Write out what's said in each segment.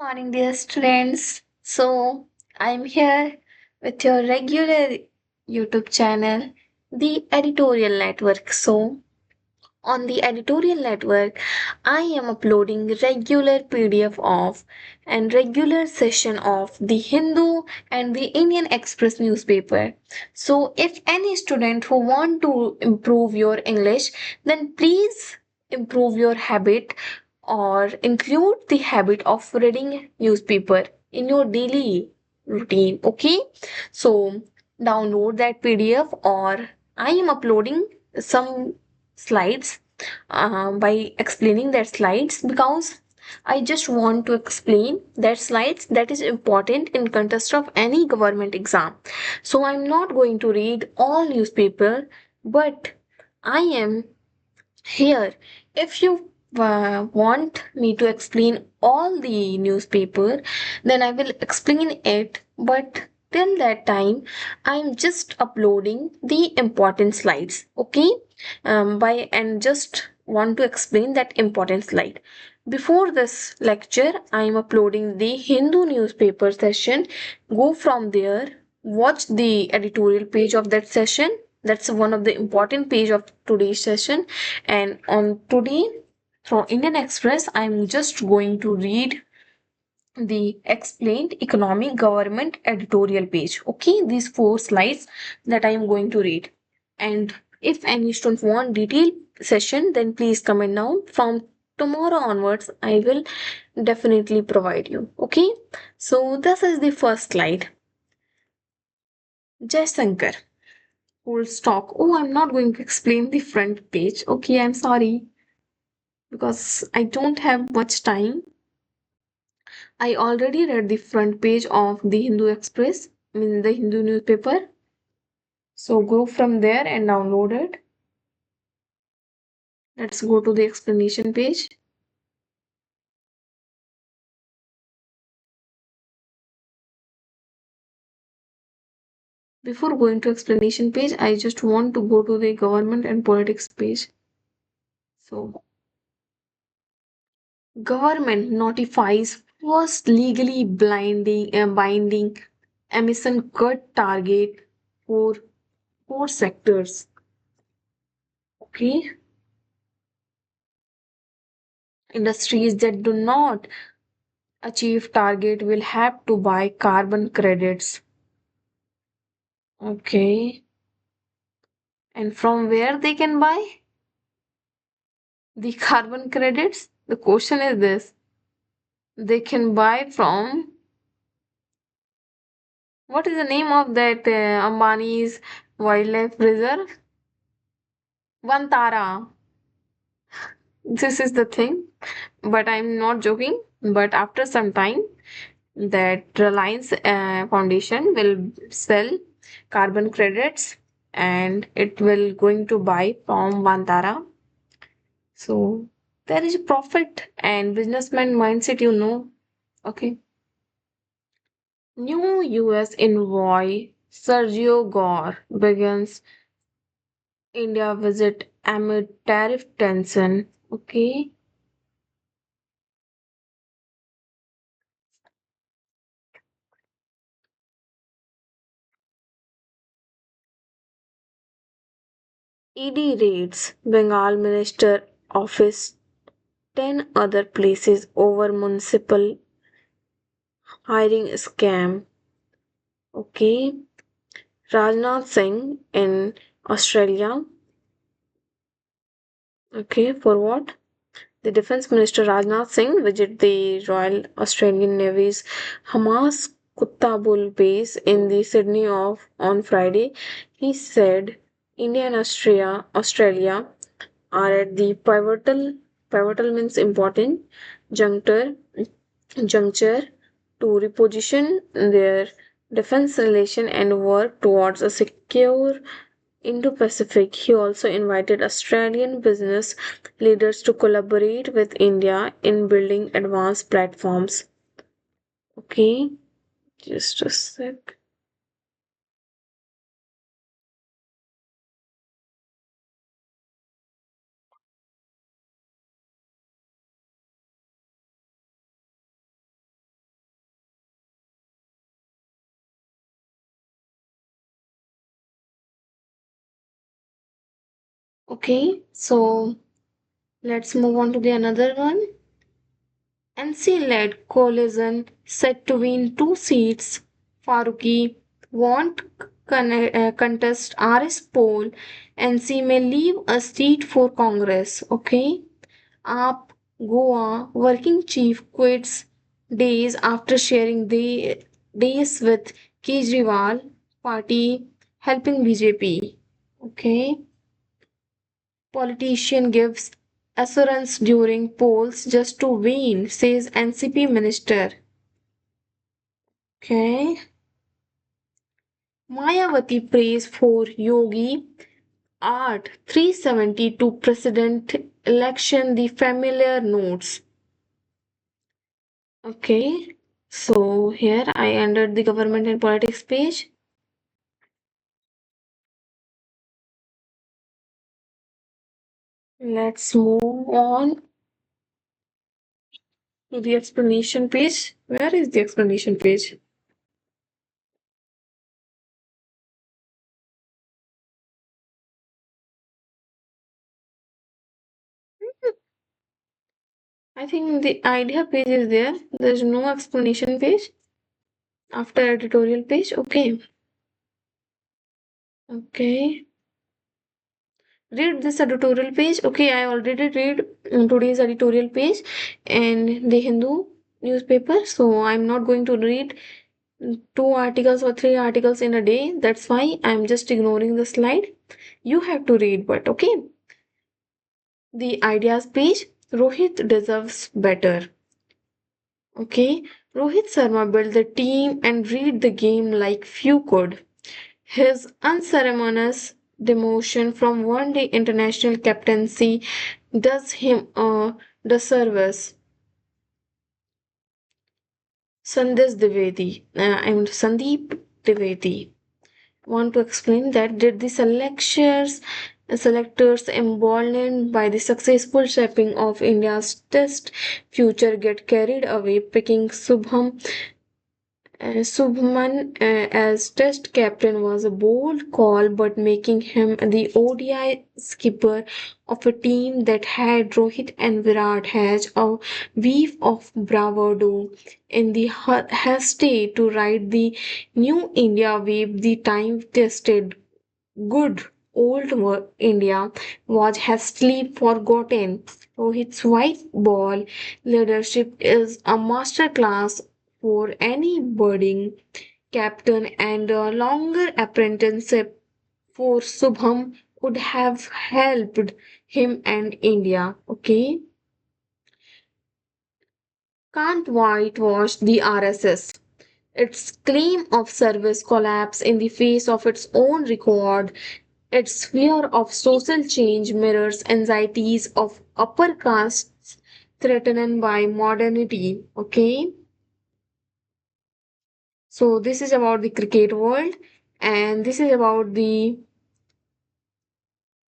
Morning, dear students. So, I'm here with your regular YouTube channel, the Editorial Network. So, on the Editorial Network, I am uploading regular PDF of and regular session of the Hindu and the Indian Express newspaper. So, if any student who want to improve your English, then please improve your habit or include the habit of reading newspaper in your daily routine. Okay, so download that PDF, or I am uploading some slides by explaining that slides, because I just want to explain that slides that is important in context of any government exam. So I'm not going to read all newspaper, but I am here. If you want me to explain all the newspaper, then I will explain it. But till that time, I'm just uploading the important slides. Okay, by and just want to explain that important slide. Before this lecture, I am uploading the Hindu newspaper session. Go from there, watch the editorial page of that session. That's one of the important page of today's session. And on today, from Indian Express, I'm just going to read the explained economic government editorial page. Okay, these four slides that I am going to read. And if any student want detailed session, then please comment down. From tomorrow onwards, I will definitely provide you. Okay, so this is the first slide. Jai Shankar. Full stock. Oh, I'm not going to explain the front page. Okay, I'm sorry, because I don't have much time. I already read the front page of the Hindu Express, I mean the Hindu newspaper. So go from there and download it. Let's go to the explanation page. Before going to explanation page, I just want to go to the government and politics page. So government notifies first legally binding emission cut target for four sectors. Okay, industries that do not achieve target will have to buy carbon credits. Okay, and from where they can buy the carbon credits? The question is this: they can buy from, what is the name of that Ambani's wildlife reserve? Vantara. This is the thing, but I'm not joking. But after some time, that Reliance Foundation will sell carbon credits, and it will going to buy from Vantara. So there is profit and businessman mindset, you know. Okay. New US envoy Sergio Gore begins India visit amid tariff tension. Okay. ED raids Bengal Minister Office, 10 other places over municipal hiring scam. Okay. Rajnath Singh in Australia. Okay, for what? The Defence Minister Rajnath Singh visited the Royal Australian Navy's Hamas Kuttabul base in the Sydney on Friday. He said India and Australia are at the pivotal means important juncture juncture to reposition their defense relation and work towards a secure Indo-Pacific. He also invited Australian business leaders to collaborate with India in building advanced platforms. Okay, just a sec. Okay, so let's move on to the another one. NC-led coalition set to win two seats. Faruqi won't contest RS poll. NC may leave a seat for Congress. Okay. AAP Goa working chief quits days after sharing days with Kejriwal party helping BJP. Okay. Politician gives assurance during polls just to win, says NCP minister. Okay. Mayawati praise for Yogi Art 372 President election, the familiar notes. Okay. So here I entered the government and politics page. Let's move on to the explanation page. Where is the explanation page? I think the idea page is there. There's no explanation page after editorial page. Okay. Okay. Read this editorial page. Okay, I already read today's editorial page and the Hindu newspaper. So I'm not going to read two articles or three articles in a day. That's why I'm just ignoring the slide. You have to read, but okay. The ideas page. Rohit deserves better. Okay. Rohit Sharma built the team and read the game like few could. His unceremonious demotion from one day international captaincy does him a disservice. Sandeep Dwivedi want to explain that did the selectors emboldened by the successful shaping of India's test future get carried away picking Subman as test captain was a bold call, but making him the ODI skipper of a team that had Rohit and Virat has a weave of bravado. In the hasty to ride the new India wave, the time tested good old India was hastily forgotten. Rohit's white ball leadership is a masterclass for any budding captain, and a longer apprenticeship for Subham would have helped him and India. Okay, can't whitewash the RSS. Its claim of service collapse in the face of its own record. Its fear of social change mirrors anxieties of upper castes threatened by modernity. Okay, so this is about the cricket world, and this is about the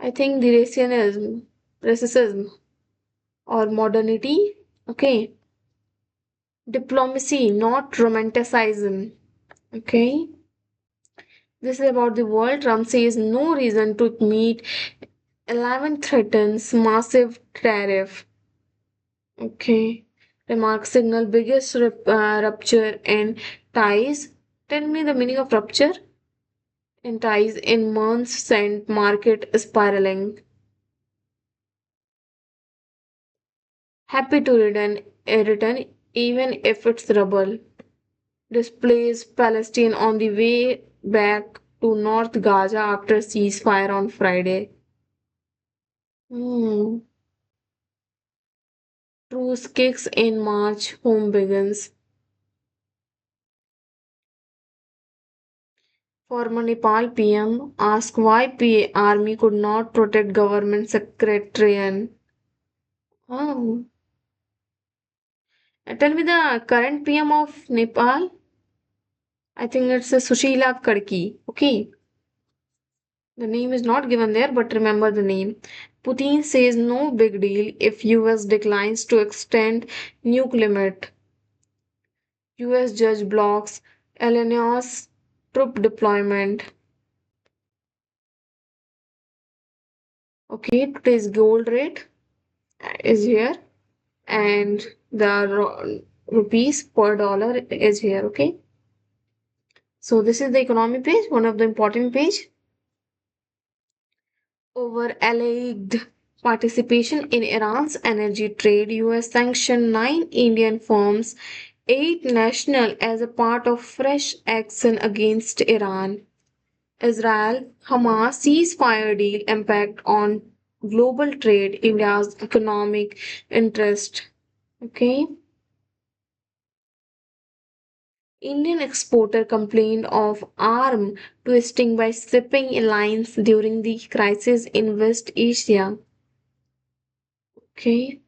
I think the racism or modernity. Okay, diplomacy, not romanticism. Okay, this is about the world. Trump says no reason to meet 11 threatens massive tariff. Okay. Remark signal biggest rupture in ties. Tell me the meaning of rupture in ties in months sent market spiraling. Happy to return even if it's rubble. Displays Palestine on the way back to North Gaza after ceasefire on Friday. Hmm. Truce kicks in March, home begins. Former Nepal PM asked why army could not protect government secretariat. Oh, tell me the current PM of Nepal. I think it's Sushila Kadki. Okay, the name is not given there, but remember the name. Putin says no big deal if US declines to extend nuke limit. US judge blocks Illinois troop deployment. Okay, today's gold rate is here, and the rupees per dollar is here. Okay, so this is the economy page, one of the important page. Over alleged participation in Iran's energy trade, US sanctioned 9 Indian firms, 8 national as a part of fresh action against Iran. Israel Hamas ceasefire deal impact on global trade, India's economic interest. Okay. Indian exporter complained of arm twisting by shipping lines during the crisis in West Asia. Okay.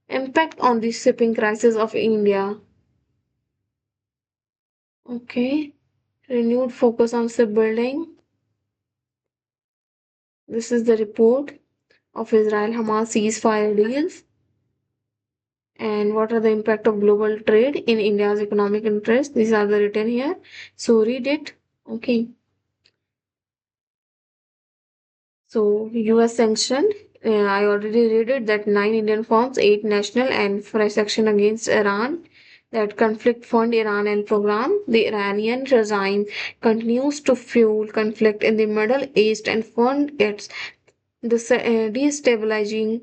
Impact on the shipping crisis of India. Okay. Renewed focus on shipbuilding. This is the report of Israel Hamas ceasefire deals. And what are the impact of global trade in India's economic interest? These are the written here. So read it. Okay. So US sanctioned. I already read it that 9 Indian firms, 8 national, and fresh action against Iran. That conflict fund Iran and program. The Iranian regime continues to fuel conflict in the Middle East and fund its destabilizing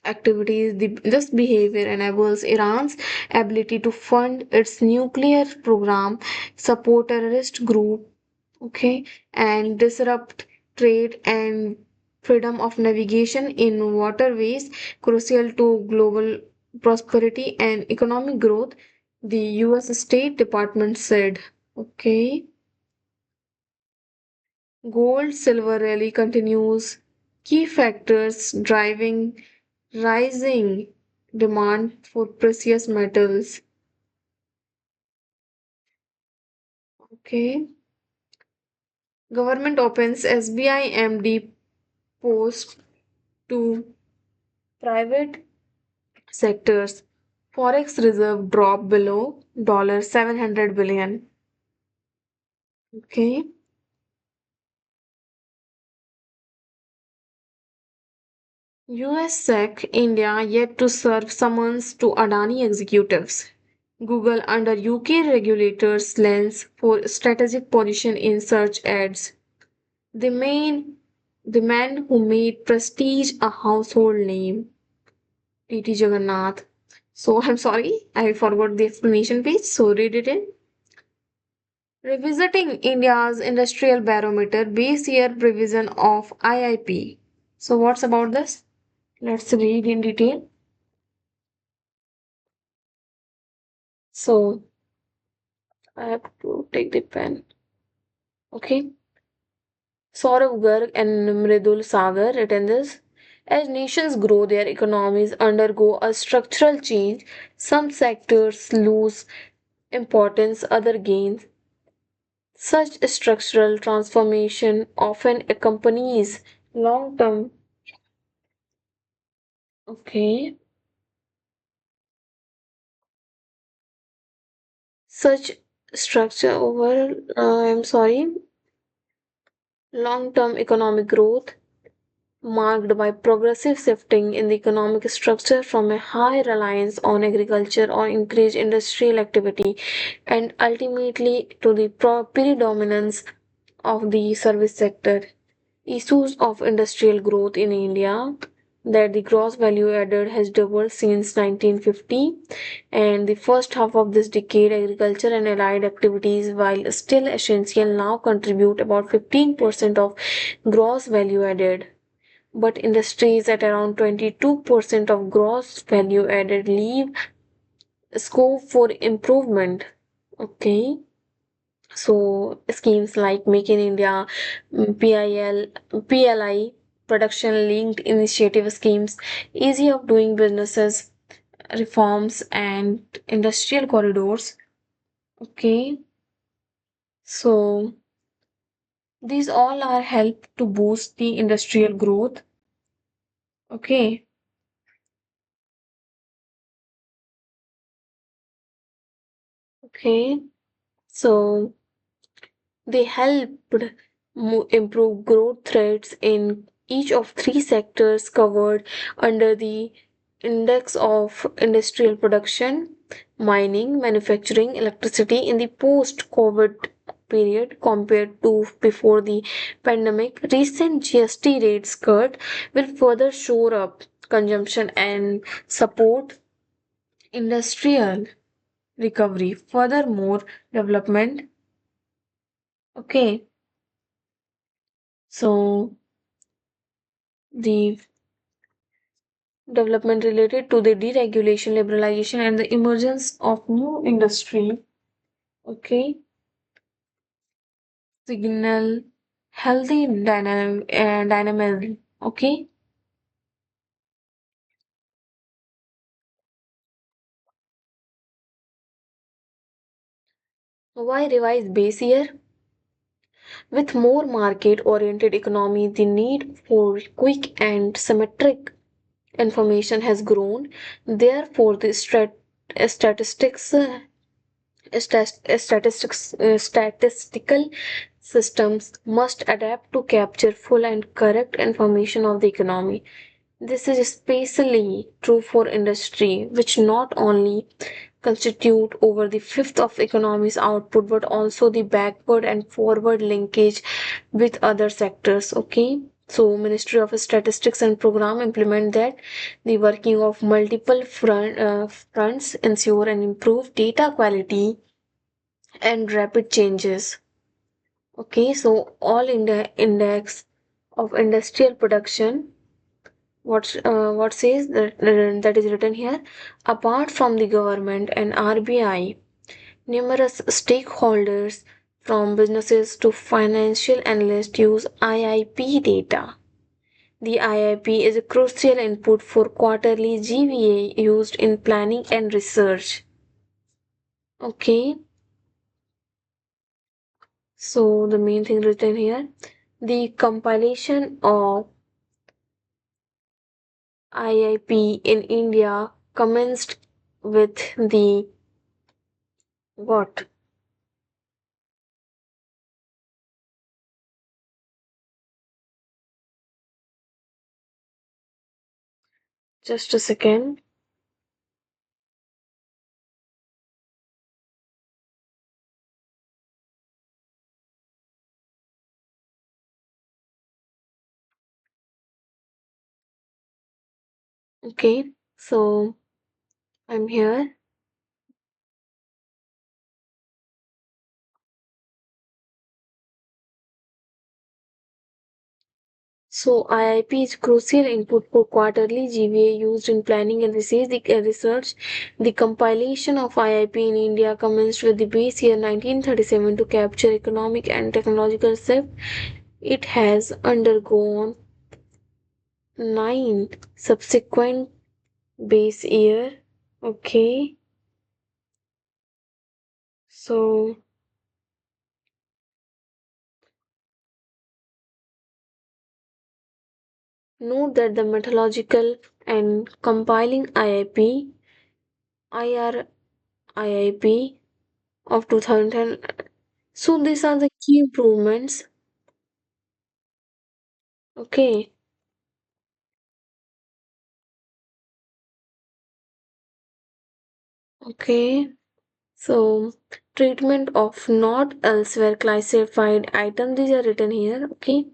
activities. This behavior enables Iran's ability to fund its nuclear program, support terrorist group, okay, and disrupt trade and freedom of navigation in waterways crucial to global prosperity and economic growth, the US State Department said. Okay, gold silver rally continues. Key factors driving rising demand for precious metals. Okay. Government opens SBI MD post to private sectors. Forex reserve drop below $700 billion. Okay. US SEC India yet to serve summons to Adani executives. Google under UK regulators lens for strategic position in search ads. The main the man who made prestige a household name, T.T. Jagannath. So I'm sorry, I forgot the explanation page, so read it in. Revisiting India's industrial barometer base year prevision of IIP. So what's about this? Let's read in detail. So I have to take the pen. Okay. Saurav Garg and Mridul Sagar written this. As nations grow, their economies undergo a structural change. Some sectors lose importance, other gains. Such structural transformation often accompanies long-term. Okay. Such structure over, I'm sorry, long-term economic growth marked by progressive shifting in the economic structure from a high reliance on agriculture or increased industrial activity and ultimately to the predominance of the service sector. Issues of industrial growth in India that the gross value added has doubled since 1950 and the first half of this decade agriculture and allied activities while still essential now contribute about 15% of gross value added, but industries at around 22% of gross value added leave scope for improvement. Okay, so schemes like Make in India, PLI, production linked initiative schemes, easy of doing businesses, reforms, and industrial corridors. Okay, so these all are help to boost the industrial growth. Okay, okay, so they helped improve growth rates in each of three sectors covered under the index of industrial production: mining, manufacturing, electricity in the post COVID period compared to before the pandemic. Recent GST rates cut will further shore up consumption and support industrial recovery. Furthermore, development. Okay, so the development related to the deregulation, liberalization, and the emergence of new industry. Okay, signal healthy dynamism. Okay, why revise base year? With more market-oriented economy, the need for quick and symmetric information has grown. Therefore, the statistics statistical systems must adapt to capture full and correct information of the economy. This is especially true for industry, which not only constitute over the fifth of economy's output but also the backward and forward linkage with other sectors. Okay, so Ministry of Statistics and Program implement that the working of multiple fronts ensure and improve data quality and rapid changes. Okay, so all index of industrial production, what says that is written here, apart from the government and RBI, numerous stakeholders from businesses to financial analysts use IIP data. The IIP is a crucial input for quarterly GVA used in planning and research. Okay, so the main thing written here, the compilation of IIP in India commenced with the what? Just a second. Okay, so I'm here. So IIP is crucial input for quarterly GVA used in planning and research. The compilation of IIP in India commenced with the base year 1937 to capture economic and technological shift. It has undergone 9 subsequent base year. Okay, so note that the methodological and compiling IR, IIP of 2010. So these are the key improvements. Okay, okay. So treatment of not elsewhere classified items, these are written here. Okay.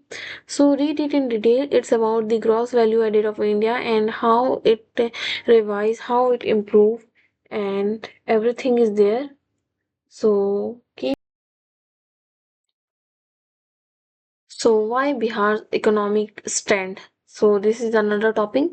So read it in detail. It's about the gross value added of India and how it revised, how it improved, and everything is there. So keep. So why Bihar's economic stand? So this is another topic.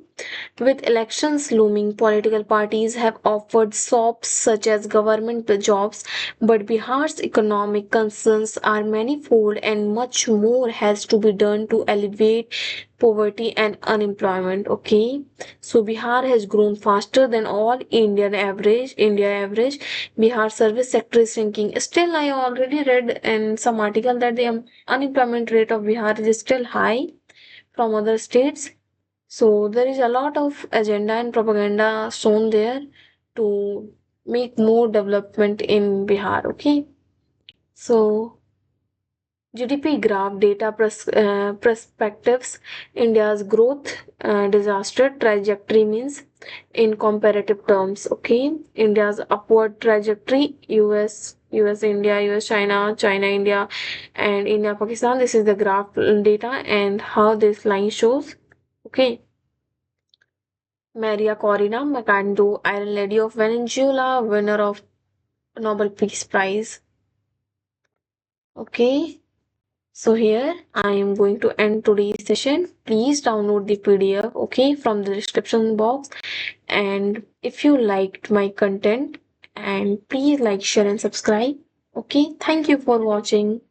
With elections looming, political parties have offered sops such as government jobs, but Bihar's economic concerns are manifold and much more has to be done to alleviate poverty and unemployment. Okay, so Bihar has grown faster than all India average. Bihar service sector is shrinking. Still, I already read in some article that the unemployment rate of Bihar is still high from other states. So there is a lot of agenda and propaganda shown there to make more development in Bihar. Okay, so GDP graph data perspectives. India's growth disaster trajectory means in comparative terms. Okay, India's upward trajectory, US India, US China, China India, and India Pakistan. This is the graph data and how this line shows. Okay, Maria Corina Macando, Iron Lady of Venezuela, winner of Nobel Peace Prize. Okay. So here I am going to end today's session. Please download the PDF, okay, from the description box. And if you liked my content, and please like, share, and subscribe. Okay, thank you for watching.